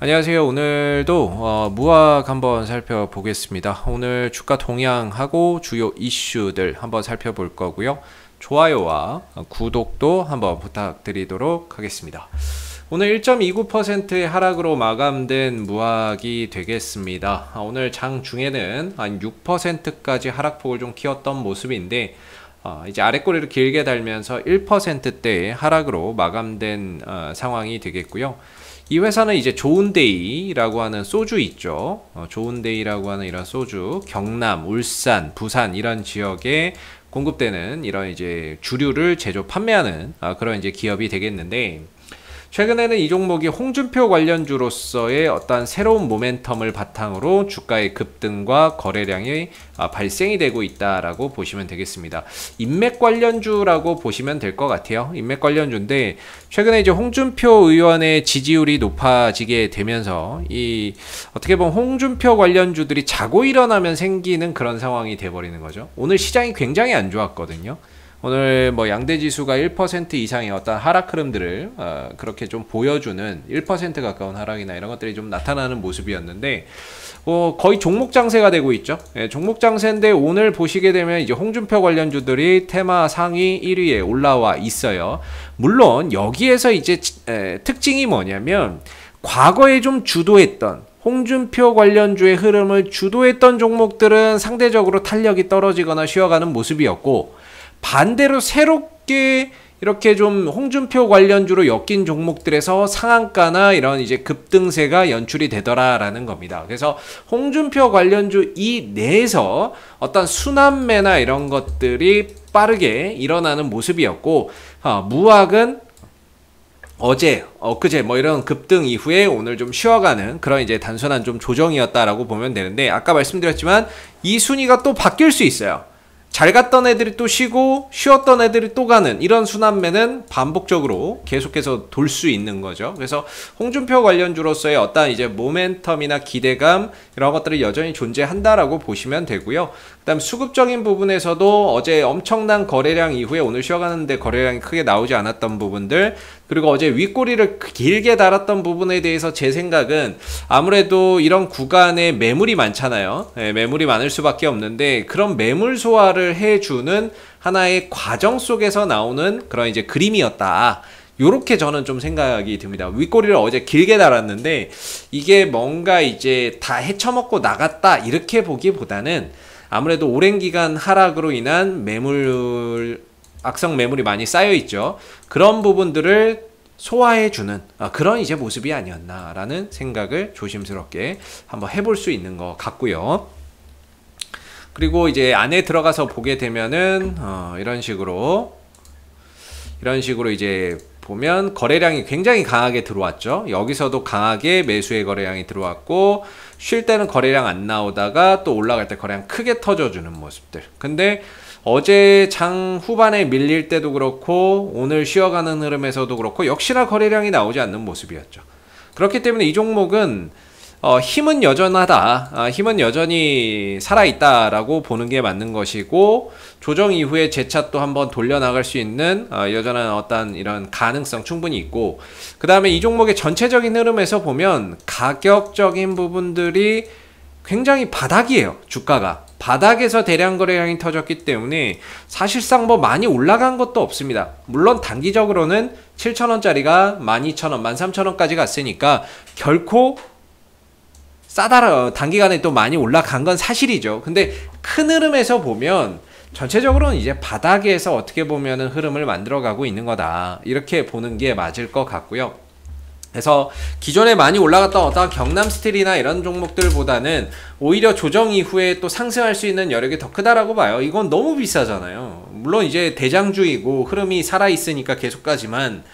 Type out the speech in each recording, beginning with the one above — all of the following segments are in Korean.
안녕하세요. 오늘도 무학 한번 살펴보겠습니다. 오늘 주가 동향하고 주요 이슈들 한번 살펴볼 거고요. 좋아요와 구독도 한번 부탁드리도록 하겠습니다. 오늘 1.29%의 하락으로 마감된 무학이 되겠습니다. 오늘 장 중에는 한 6%까지 하락폭을 좀 키웠던 모습인데 이제 아랫꼬리를 길게 달면서 1%대의 하락으로 마감된 상황이 되겠고요. 이 회사는 이제 좋은데이라고 하는 소주 있죠. 좋은데이라고 하는 이런 소주, 경남, 울산, 부산 이런 지역에 공급되는 이런 이제 주류를 제조 판매하는 그런 이제 기업이 되겠는데, 최근에는 이 종목이 홍준표 관련주로서의 어떤 새로운 모멘텀을 바탕으로 주가의 급등과 거래량이 발생이 되고 있다라고 보시면 되겠습니다. 인맥 관련주라고 보시면 될 것 같아요. 인맥 관련주인데, 최근에 이제 홍준표 의원의 지지율이 높아지게 되면서 어떻게 보면 홍준표 관련주들이 자고 일어나면 생기는 그런 상황이 돼버리는 거죠. 오늘 시장이 굉장히 안 좋았거든요. 오늘 뭐 양대지수가 1% 이상의 어떤 하락 흐름들을 그렇게 좀 보여주는 1% 가까운 하락이나 이런 것들이 좀 나타나는 모습이었는데, 거의 종목 장세가 되고 있죠. 종목 장세인데 오늘 보시게 되면 이제 홍준표 관련주들이 테마 상위 1위에 올라와 있어요. 물론 여기에서 이제 특징이 뭐냐면, 과거에 좀 주도했던 홍준표 관련주의 흐름을 주도했던 종목들은 상대적으로 탄력이 떨어지거나 쉬어가는 모습이었고, 반대로 새롭게 이렇게 좀 홍준표 관련주로 엮인 종목들에서 상한가나 이런 이제 급등세가 연출이 되더라라는 겁니다. 그래서 홍준표 관련주 이 내에서 어떤 순환매나 이런 것들이 빠르게 일어나는 모습이었고, 무학은 어제, 엊그제 뭐 이런 급등 이후에 오늘 좀 쉬어가는 그런 이제 단순한 좀 조정이었다라고 보면 되는데, 아까 말씀드렸지만 이 순위가 또 바뀔 수 있어요. 잘 갔던 애들이 또 쉬고 쉬었던 애들이 또 가는 이런 순환매는 반복적으로 계속해서 돌 수 있는 거죠. 그래서 홍준표 관련주로서의 어떤 이제 모멘텀이나 기대감 이런 것들이 여전히 존재한다라고 보시면 되고요. 그다음 수급적인 부분에서도 어제 엄청난 거래량 이후에 오늘 쉬어가는데 거래량이 크게 나오지 않았던 부분들, 그리고 어제 윗꼬리를 길게 달았던 부분에 대해서 제 생각은 아무래도 이런 구간에 매물이 많잖아요. 매물이 많을 수밖에 없는데, 그런 매물 소화를 해주는 하나의 과정 속에서 나오는 그런 이제 그림이었다. 요렇게 저는 좀 생각이 듭니다. 윗꼬리를 어제 길게 달았는데 이게 뭔가 이제 다 헤쳐먹고 나갔다 이렇게 보기보다는 아무래도 오랜 기간 하락으로 인한 악성 매물이 많이 쌓여 있죠. 그런 부분들을 소화해주는 그런 이제 모습이 아니었나라는 생각을 조심스럽게 한번 해볼 수 있는 것 같고요. 그리고 이제 안에 들어가서 보게 되면은 이런 식으로 이제 보면 거래량이 굉장히 강하게 들어왔죠. 여기서도 강하게 매수의 거래량이 들어왔고, 쉴 때는 거래량 안 나오다가 또 올라갈 때 거래량 크게 터져주는 모습들. 근데 어제 장 후반에 밀릴 때도 그렇고 오늘 쉬어가는 흐름에서도 그렇고 역시나 거래량이 나오지 않는 모습이었죠. 그렇기 때문에 이 종목은 힘은 여전하다. 힘은 여전히 살아있다라고 보는 게 맞는 것이고, 조정 이후에 재차 또 한번 돌려나갈 수 있는 여전한 어떤 이런 가능성 충분히 있고, 그 다음에 이 종목의 전체적인 흐름에서 보면 가격적인 부분들이 굉장히 바닥이에요. 주가가 바닥에서 대량 거래량이 터졌기 때문에 사실상 뭐 많이 올라간 것도 없습니다. 물론 단기적으로는 7,000원짜리가 12,000원, 13,000원까지 갔으니까 결코 단기간에 또 많이 올라간 건 사실이죠. 근데 큰 흐름에서 보면 전체적으로는 이제 바닥에서 어떻게 보면은 흐름을 만들어가고 있는 거다, 이렇게 보는 게 맞을 것 같고요. 그래서 기존에 많이 올라갔던 어떤 경남스틸이나 이런 종목들보다는 오히려 조정 이후에 또 상승할 수 있는 여력이 더 크다라고 봐요. 이건 너무 비싸잖아요. 물론 이제 대장주이고 흐름이 살아있으니까 계속 가지만,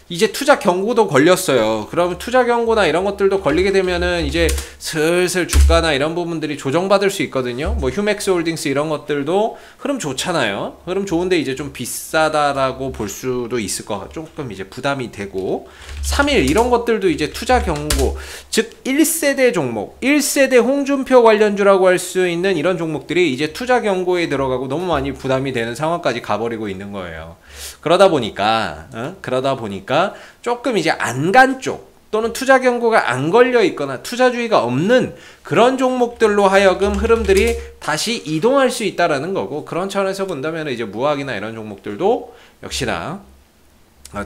이제 투자 경고도 걸렸어요. 그러면 투자 경고나 이런 것들도 걸리게 되면은 이제 슬슬 주가나 이런 부분들이 조정받을 수 있거든요. 뭐 휴맥스 홀딩스 이런 것들도 흐름 좋잖아요. 흐름 좋은데 이제 좀 비싸다라고 볼 수도 있을 것 같아요. 조금 이제 부담이 되고, 3일 이런 것들도 이제 투자 경고, 즉 1세대 종목, 1세대 홍준표 관련주라고 할 수 있는 이런 종목들이 이제 투자 경고에 들어가고 너무 많이 부담이 되는 상황까지 가버리고 있는 거예요. 그러다 보니까 조금 이제 안간 쪽, 또는 투자 경고가 안 걸려 있거나 투자주의가 없는 그런 종목들로 하여금 흐름들이 다시 이동할 수 있다라는 거고, 그런 차원에서 본다면 이제 무학이나 이런 종목들도 역시나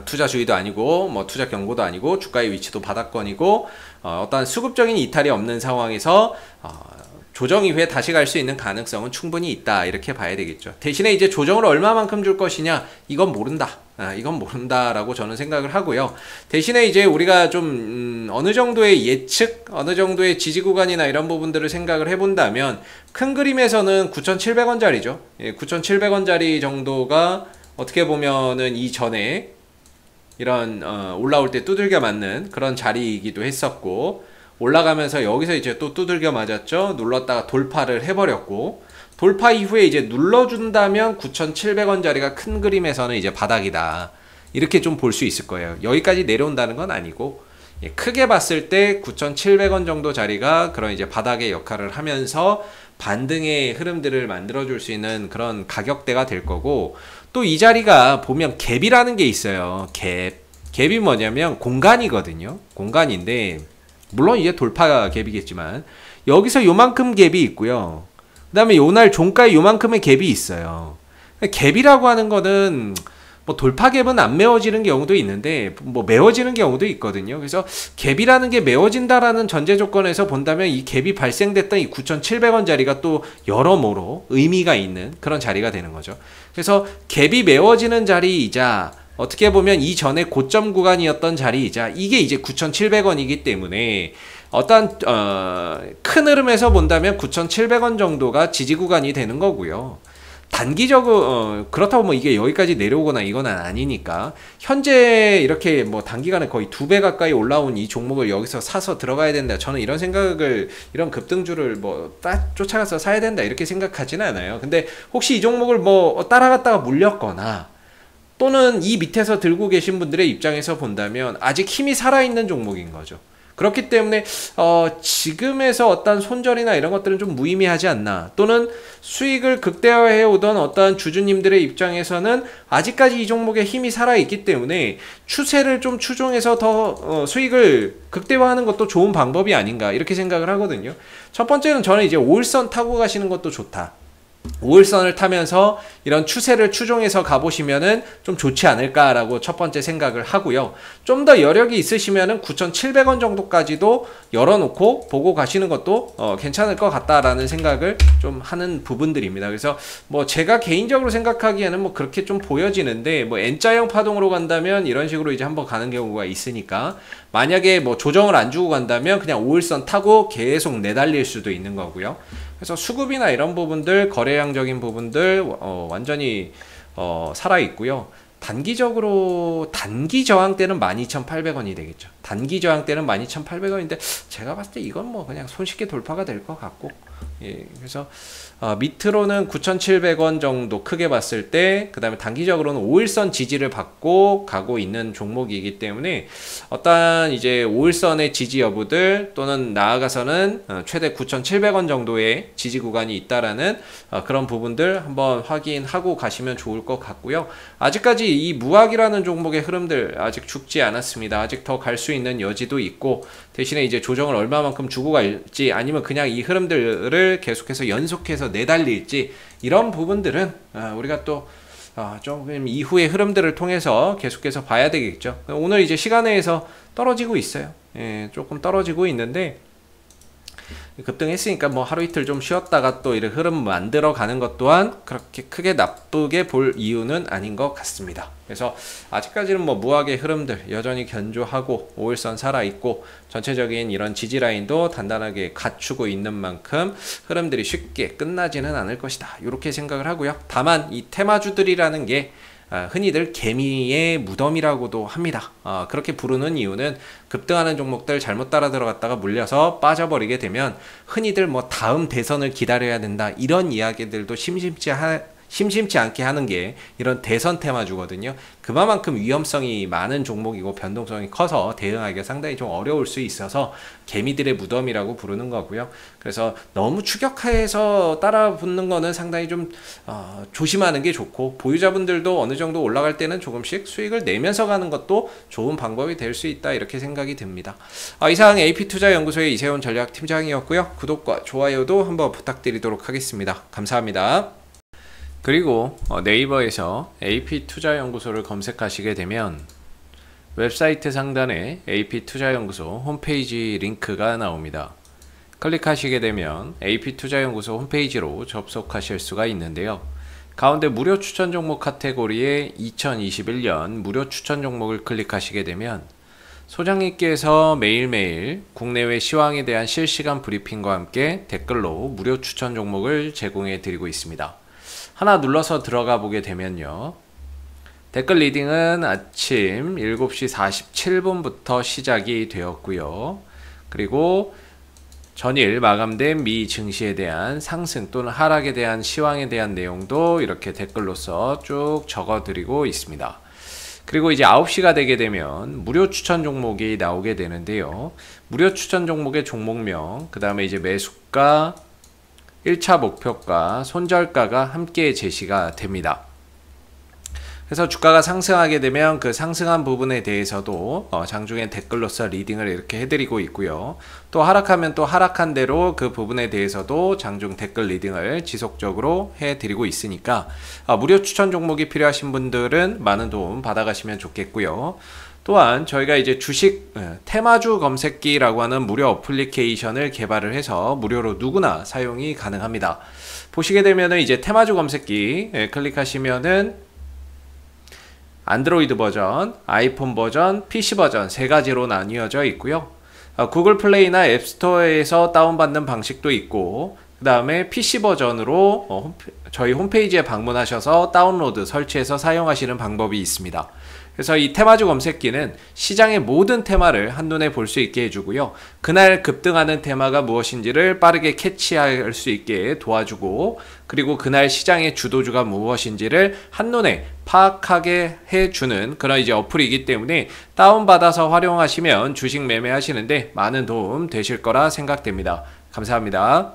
투자주의도 아니고 뭐 투자 경고도 아니고 주가의 위치도 바닥권이고 어떤 수급적인 이탈이 없는 상황에서 조정 이후에 다시 갈 수 있는 가능성은 충분히 있다, 이렇게 봐야 되겠죠. 대신에 이제 조정을 얼마만큼 줄 것이냐, 이건 모른다. 이건 모른다라고 저는 생각을 하고요. 대신에 이제 우리가 좀 어느 정도의 예측, 어느 정도의 지지 구간이나 이런 부분들을 생각을 해본다면 큰 그림에서는 9,700원짜리죠. 예, 9,700원짜리 정도가 어떻게 보면은 이전에 이런 올라올 때 두들겨 맞는 그런 자리이기도 했었고, 올라가면서 여기서 이제 또 두들겨 맞았죠. 눌렀다가 돌파를 해버렸고, 돌파 이후에 이제 눌러준다면 9,700원짜리가 큰 그림에서는 이제 바닥이다, 이렇게 좀 볼 수 있을 거예요. 여기까지 내려온다는 건 아니고, 크게 봤을 때 9,700원 정도 자리가 그런 이제 바닥의 역할을 하면서 반등의 흐름들을 만들어줄 수 있는 그런 가격대가 될 거고, 또 이 자리가 보면 갭이라는 게 있어요. 갭이 뭐냐면 공간이거든요. 공간인데, 물론 이제 돌파 갭이겠지만 여기서 요만큼 갭이 있고요. 그 다음에 요날 종가에 요만큼의 갭이 있어요. 갭이라고 하는 거는 뭐 돌파 갭은 안 메워지는 경우도 있는데 뭐 메워지는 경우도 있거든요. 그래서 갭이라는 게 메워진다라는 전제 조건에서 본다면 이 갭이 발생됐던 이 9,700원 자리가 또 여러모로 의미가 있는 그런 자리가 되는 거죠. 그래서 갭이 메워지는 자리이자 어떻게 보면 이전에 고점 구간이었던 자리이자 이게 이제 9,700원이기 때문에 어떤 큰 흐름에서 본다면 9,700원 정도가 지지 구간이 되는 거고요. 단기적으로 그렇다고 뭐 이게 여기까지 내려오거나 이건 아니니까, 현재 이렇게 뭐 단기간에 거의 2배 가까이 올라온 이 종목을 여기서 사서 들어가야 된다, 저는 이런 생각을, 이런 급등주를 뭐 쫓아가서 사야 된다 이렇게 생각하지는 않아요. 근데 혹시 이 종목을 뭐 따라갔다가 물렸거나 또는 이 밑에서 들고 계신 분들의 입장에서 본다면 아직 힘이 살아있는 종목인 거죠. 그렇기 때문에 지금에서 어떤 손절이나 이런 것들은 좀 무의미하지 않나, 또는 수익을 극대화해 오던 어떤 주주님들의 입장에서는 아직까지 이 종목에 힘이 살아있기 때문에 추세를 좀 추종해서 더 수익을 극대화하는 것도 좋은 방법이 아닌가, 이렇게 생각을 하거든요. 첫 번째는 저는 이제 5일선 타고 가시는 것도 좋다, 5일선을 타면서 이런 추세를 추종해서 가보시면은 좀 좋지 않을까라고 첫 번째 생각을 하고요. 좀 더 여력이 있으시면은 9,700원 정도까지도 열어놓고 보고 가시는 것도 괜찮을 것 같다라는 생각을 좀 하는 부분들입니다. 그래서 뭐 제가 개인적으로 생각하기에는 뭐 그렇게 좀 보여지는데, 뭐 N자형 파동으로 간다면 이런 식으로 이제 한번 가는 경우가 있으니까, 만약에 뭐 조정을 안 주고 간다면 그냥 5일선 타고 계속 내달릴 수도 있는 거고요. 그래서 수급이나 이런 부분들, 거래량적인 부분들 완전히 살아있고요. 단기적으로 단기 저항대는 12,800원이 되겠죠. 단기 저항대는 12,800원인데 제가 봤을 때 이건 뭐 그냥 손쉽게 돌파가 될 것 같고, 예, 그래서 밑으로는 9,700원 정도 크게 봤을 때, 그 다음에 단기적으로는 5일선 지지를 받고 가고 있는 종목이기 때문에 어떤 이제 5일선의 지지 여부들, 또는 나아가서는 최대 9,700원 정도의 지지 구간이 있다라는 그런 부분들 한번 확인하고 가시면 좋을 것 같고요. 아직까지 이 무학이라는 종목의 흐름들 아직 죽지 않았습니다. 아직 더 갈 수 있는 여지도 있고, 대신에 이제 조정을 얼마만큼 주고 갈지, 아니면 그냥 이 흐름들을 계속해서 연속해서 내달릴지, 이런 부분들은 우리가 또 조금 이후의 흐름들을 통해서 계속해서 봐야 되겠죠. 오늘 이제 시간에서 떨어지고 있어요. 예, 조금 떨어지고 있는데, 급등했으니까 뭐 하루 이틀 좀 쉬었다가 또 이런 흐름 만들어 가는 것 또한 그렇게 크게 나쁘게 볼 이유는 아닌 것 같습니다. 그래서 아직까지는 뭐 무학의 흐름들 여전히 견조하고 5일선 살아있고, 전체적인 이런 지지 라인도 단단하게 갖추고 있는 만큼 흐름들이 쉽게 끝나지는 않을 것이다, 이렇게 생각을 하고요. 다만 이 테마주들이라는 게 흔히들 개미의 무덤이라고도 합니다. 그렇게 부르는 이유는 급등하는 종목들 잘못 따라 들어갔다가 물려서 빠져버리게 되면 흔히들 뭐 다음 대선을 기다려야 된다, 이런 이야기들도 심심치 심심치 않게 하는 게 이런 대선 테마주거든요. 그만큼 위험성이 많은 종목이고 변동성이 커서 대응하기가 상당히 좀 어려울 수 있어서 개미들의 무덤이라고 부르는 거고요. 그래서 너무 추격해서 따라 붙는 거는 상당히 좀 조심하는 게 좋고, 보유자분들도 어느 정도 올라갈 때는 조금씩 수익을 내면서 가는 것도 좋은 방법이 될 수 있다, 이렇게 생각이 듭니다. 이상 AP투자연구소의 이세훈 전략팀장이었고요. 구독과 좋아요도 한번 부탁드리도록 하겠습니다. 감사합니다. 그리고 네이버에서 AP투자연구소를 검색하시게 되면 웹사이트 상단에 AP투자연구소 홈페이지 링크가 나옵니다. 클릭하시게 되면 AP투자연구소 홈페이지로 접속하실 수가 있는데요. 가운데 무료 추천 종목 카테고리에 2021년 무료 추천 종목을 클릭하시게 되면 소장님께서 매일매일 국내외 시황에 대한 실시간 브리핑과 함께 댓글로 무료 추천 종목을 제공해 드리고 있습니다. 하나 눌러서 들어가 보게 되면요, 댓글 리딩은 아침 7시 47분부터 시작이 되었고요. 그리고 전일 마감된 미 증시에 대한 상승 또는 하락에 대한 시황에 대한 내용도 이렇게 댓글로서 쭉 적어 드리고 있습니다. 그리고 이제 9시가 되게 되면 무료 추천 종목이 나오게 되는데요. 무료 추천 종목의 종목명, 그 다음에 이제 매수가, 1차 목표가, 손절가가 함께 제시가 됩니다. 그래서 주가가 상승하게 되면 그 상승한 부분에 대해서도 장중에 댓글로서 리딩을 이렇게 해드리고 있고요. 또 하락하면 또 하락한 대로 그 부분에 대해서도 장중 댓글 리딩을 지속적으로 해드리고 있으니까 무료 추천 종목이 필요하신 분들은 많은 도움 받아가시면 좋겠고요. 또한 저희가 이제 주식 테마주 검색기라고 하는 무료 어플리케이션을 개발을 해서 무료로 누구나 사용이 가능합니다. 보시게 되면은 이제 테마주 검색기 클릭하시면은 안드로이드 버전, 아이폰 버전, PC 버전 세 가지로 나뉘어져 있고요. 구글 플레이나 앱스토어에서 다운받는 방식도 있고, 그 다음에 PC 버전으로 저희 홈페이지에 방문하셔서 다운로드, 설치해서 사용하시는 방법이 있습니다. 그래서 이 테마주 검색기는 시장의 모든 테마를 한눈에 볼 수 있게 해주고요. 그날 급등하는 테마가 무엇인지를 빠르게 캐치할 수 있게 도와주고, 그리고 그날 시장의 주도주가 무엇인지를 한눈에 파악하게 해주는 그런 이제 어플이기 때문에 다운받아서 활용하시면 주식 매매하시는데 많은 도움 되실 거라 생각됩니다. 감사합니다.